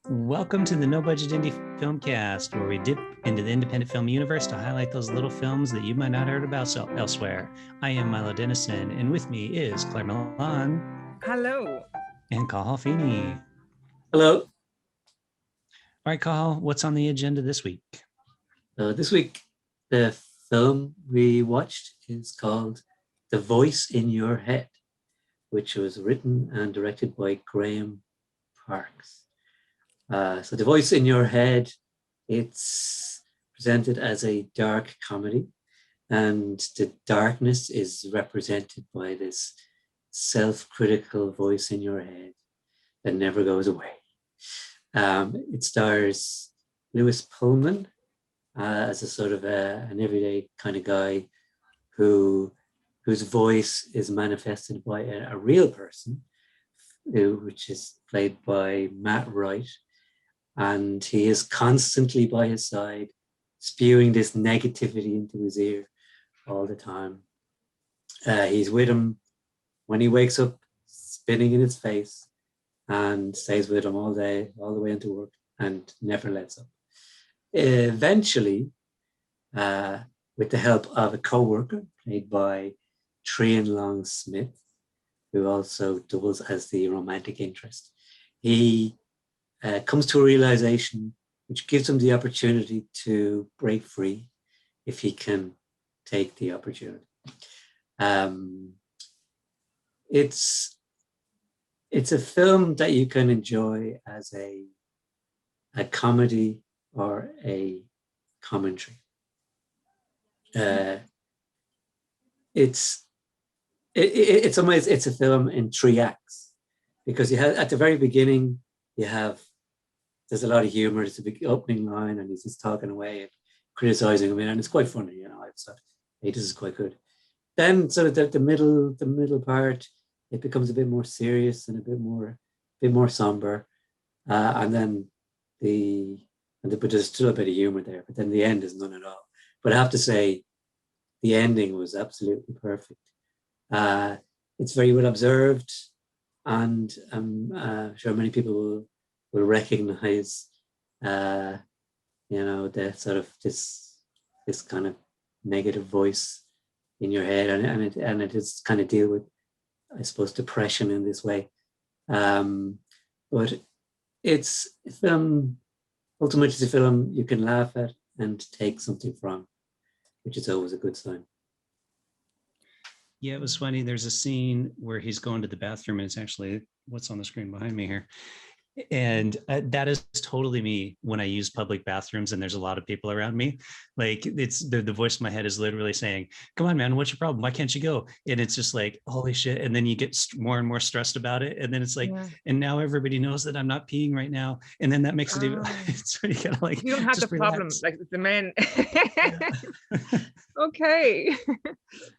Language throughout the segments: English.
Welcome to the No Budget Indie Filmcast, where we dip into the independent film universe to highlight those little films that you might not have heard about elsewhere. I am Milo Dennison, and with me is Claire Milan. Hello. And Cathal Feeney. Hello. All right, Cathal, what's on the agenda this week? This week, the film we watched is called The Voice in Your Head, which was written and directed by Graham Parks. So The Voice in Your Head, it's presented as a dark comedy, and the darkness is represented by this self-critical voice in your head that never goes away. It stars Lewis Pullman as a sort of an everyday kind of guy whose voice is manifested by a real person, which is played by Matt Wright. And he is constantly by his side, spewing this negativity into his ear all the time. He's with him when he wakes up, spitting in his face, and stays with him all day, all the way into work, and never lets up. Eventually, with the help of a co-worker played by Trian Long Smith, who also doubles as the romantic interest, he comes to a realization which gives him the opportunity to break free if he can take the opportunity. It's a film that you can enjoy as a comedy or a commentary. It's a film in 3 acts, because you have, at the very beginning, there's a lot of humor. It's a big opening line, and he's just talking away and criticizing him, and it's quite funny. I've thought, hey, this is quite good. Then sort of the middle part, it becomes a bit more serious and a bit more somber, and then but there's still a bit of humor there. But then the end is none at all. But I have to say, the ending was absolutely perfect. It's very well observed, and I'm sure many people will recognize, the sort of this kind of negative voice in your head, and it is kind of deal with, I suppose, depression in this way. But it's a film. Ultimately, it's a film you can laugh at and take something from, which is always a good sign. Yeah, it was funny. There's a scene where he's going to the bathroom, and it's actually what's on the screen behind me here. And that is totally me when I use public bathrooms and there's a lot of people around me. Like, it's the voice in my head is literally saying, come on, man, what's your problem? Why can't you go? And it's just like, holy shit. And then you get more and more stressed about it. And then it's like, and now everybody knows that I'm not peeing right now. And then that makes it even, so you gotta like, you don't have the problem, like the men. Okay.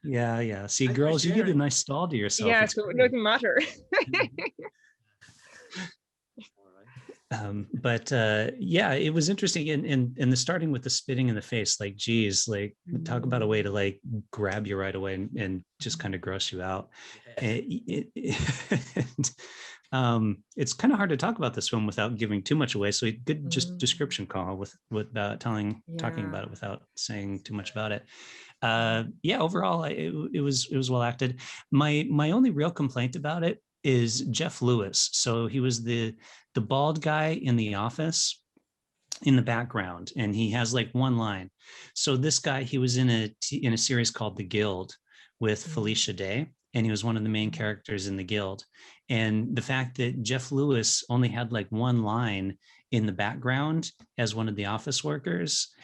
Yeah. See, girls, you get a nice stall to yourself. Yeah, so it doesn't matter. But yeah, it was interesting. And the starting with the spitting in the face, like, geez, like, talk about a way to like grab you right away and just kind of gross you out. It's kind of hard to talk about this film without giving too much away. So good just description call without talking about it without saying too much about it. Overall, it was well acted. My only real complaint about it is Jeff Lewis. So he was the bald guy in The Office in the background, and he has like one line. So this guy, he was in a series called The Guild with Felicia Day, and he was one of the main characters in The Guild. And the fact that Jeff Lewis only had like one line in the background as one of the office workers,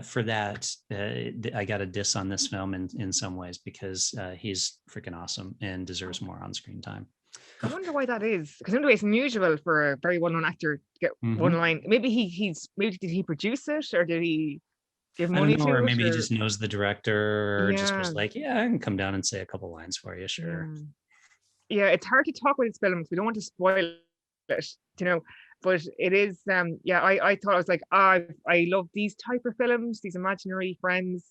for that, I got a diss on this film in some ways, because he's freaking awesome and deserves more on-screen time. I wonder why that is, because anyway, it's unusual for a very well-known actor to get one line. Maybe maybe did he produce it, or did he give money to it? Or maybe he just knows the director, or just was like, yeah, I can come down and say a couple lines for you, sure. Yeah, it's hard to talk about this film because we don't want to spoil it, but it is, I thought, I was like, I love these type of films, these imaginary friends,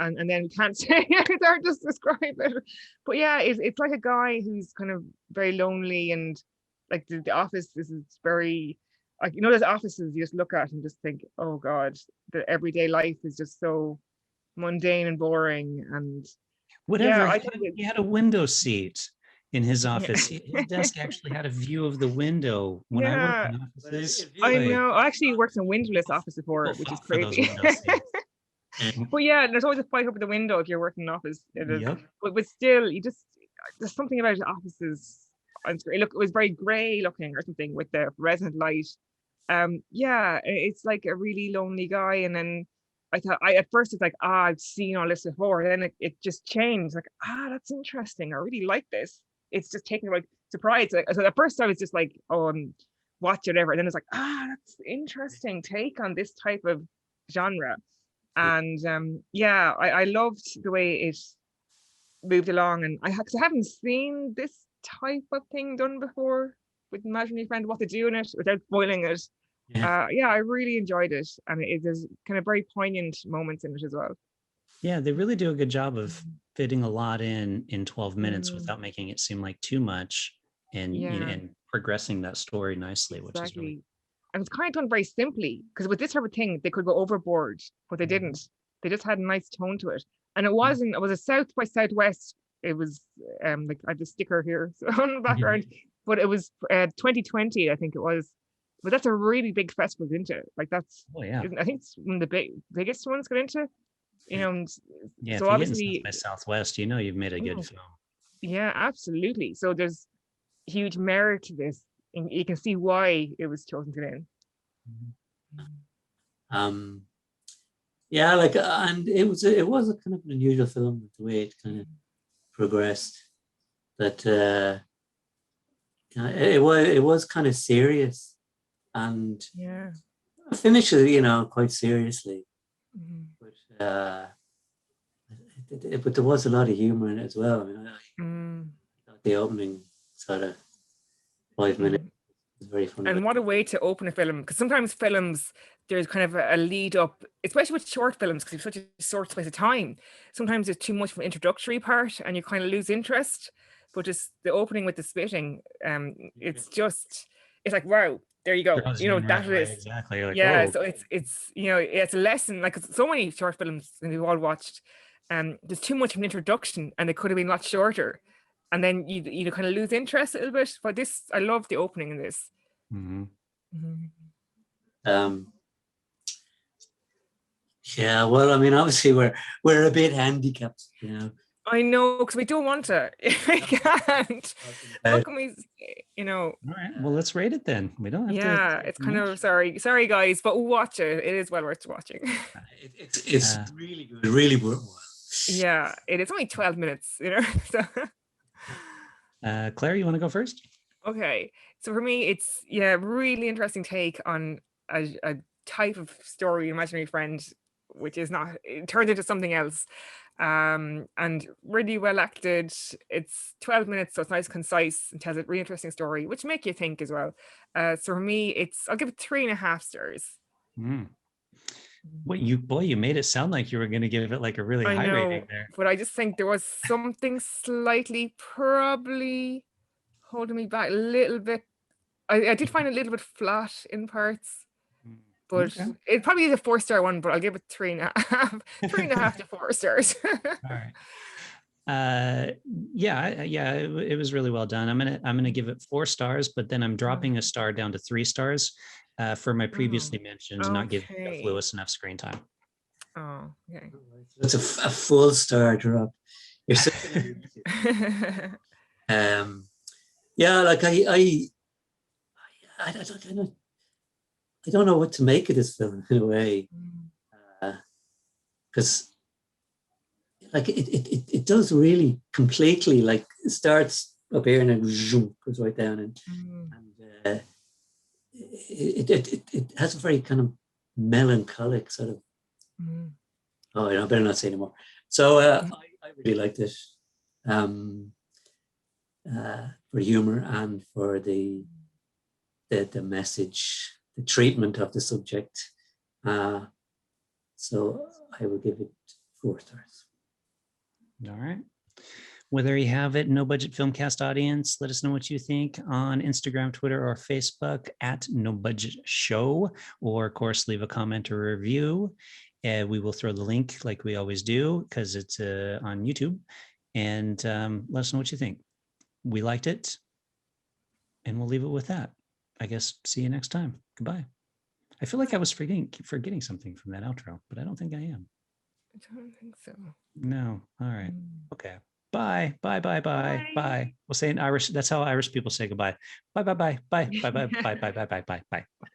and then we can't say it's hard to describe it. But yeah, it's like a guy who's kind of very lonely, and like the office is very like, you know, there's offices you just look at and just think, oh God, the everyday life is just so mundane and boring. And yeah, Whatever. I thought it was, He had a window seat in his yeah. office. His desk actually had a view of the window. When I worked Yeah, in offices, I boy, know. I actually worked in a windowless office before, people which is fought for those crazy. window seats. But yeah, there's always a fight over the window if you're working in an office. It is, Yep. but still, you just there's something about offices. On screen. Look, it was very grey looking or something with the resonant light. Yeah, it's like a really lonely guy, and then I thought I at first it's like, I've seen all this before. And then it just changed. Like, that's interesting. I really like this. It's just taking like surprise. Like, so at first I was just like, oh, watch it ever. And then it's like, that's interesting take on this type of genre. And yeah, I loved the way it moved along. And cause I haven't seen this type of thing done before with Imaginary Friend, what to do in it without spoiling it. Yeah. Yeah, I really enjoyed it. And there's kind of very poignant moments in it as well. Yeah, they really do a good job of fitting a lot in 12 minutes Mm, without making it seem like too much, and you know, yeah, and progressing that story nicely, which is really exactly. And it's kind of done very simply because with this type of thing, they could go overboard, but they didn't. They just had a nice tone to it. And it was a South by Southwest. It was like I have the sticker here so on the background, but it was 2020, I think it was. But that's a really big festival to into. Like that's, Oh yeah. I think it's one of the biggest ones to get into. You know, and Yeah, so if you get in South obviously, by Southwest, you know you've made a good oh, film. yeah, absolutely. So there's huge merit to this, and you can see why it was chosen to get in. Um, yeah, like, and it was a kind of an unusual film the way it kind of progressed. That it was kind of serious and Yeah. finished, you know, quite seriously. Mhm. But but there was a lot of humor in it as well. I mean, Mm, I thought the opening sort of 5 minutes mm. was very funny. And what a way to open a film, because sometimes films, there's kind of a lead up, especially with short films, because it's such a short space of time. Sometimes there's too much of an introductory part and you kind of lose interest. But just the opening with the spitting, it's just, it's like, wow, there you go. Draws You you know, in right that away. is, Exactly. You're like, yeah. oh, So it's you know, it's a lesson. Like so many short films that we've all watched, there's too much of an introduction, and it could have been a lot shorter, and then you kind of lose interest a little bit. But this, I love the opening in this. mhm. Mhm. um, yeah, well, I mean, obviously we're a bit handicapped, you know. I know, because we don't want to. We can't. What can we, you know? All right. Well, let's rate it then. We don't have to Yeah, say it's too kind much. of sorry guys, but watch it. It is well worth watching. It's Uh, really good, really worthwhile. Yeah, it is only 12 minutes, you know. So Claire, you want to go first? okay, so for me, it's really interesting take on a type of story, imaginary friend, which is not, it turns into something else, and really well acted. It's 12 minutes, so it's nice, concise, and tells a really interesting story, which make you think as well. So for me, I'll give it 3.5 stars. Mm. What you made it sound like you were going to give it like a really I high know, rating there. but I just think there was something slightly probably holding me back a little bit. I did find it a little bit flat in parts, but Okay. it probably is a 4-star one, but I'll give it 3.5, 3.5 to 4 stars. All right. Yeah, it was really well done. I'm gonna give it 4 stars, but then I'm dropping a star down to 3 stars for my previously mentioned not giving Jeff Okay. Lewis enough screen time. Oh, okay. It's a full star drop. You're such an yeah, like I don't know what to make of this film in a way, because like it does really completely, like it starts up here and then zoom, goes right down, and it has a very kind of melancholic sort of. Oh, I better not say anymore. So I really liked it, for humor and for the message, the treatment of the subject. So I will give it 4 stars. All right. Well, there you have it. No Budget Filmcast audience. Let us know what you think on Instagram, Twitter, or Facebook at No Budget Show, or of course, leave a comment or review. And we will throw the link like we always do because it's on YouTube. And let us know what you think. We liked it. And we'll leave it with that. I guess see you next time. Goodbye. I feel like I was forgetting something from that outro, but I don't think I am. I don't think so. No. All right. Okay. Bye. Bye. Bye. Bye. Bye. We'll say in Irish. That's how Irish people say goodbye. Bye. Bye. Bye. Bye. Bye. Bye. Bye. Bye. Bye. Bye. Bye. Bye.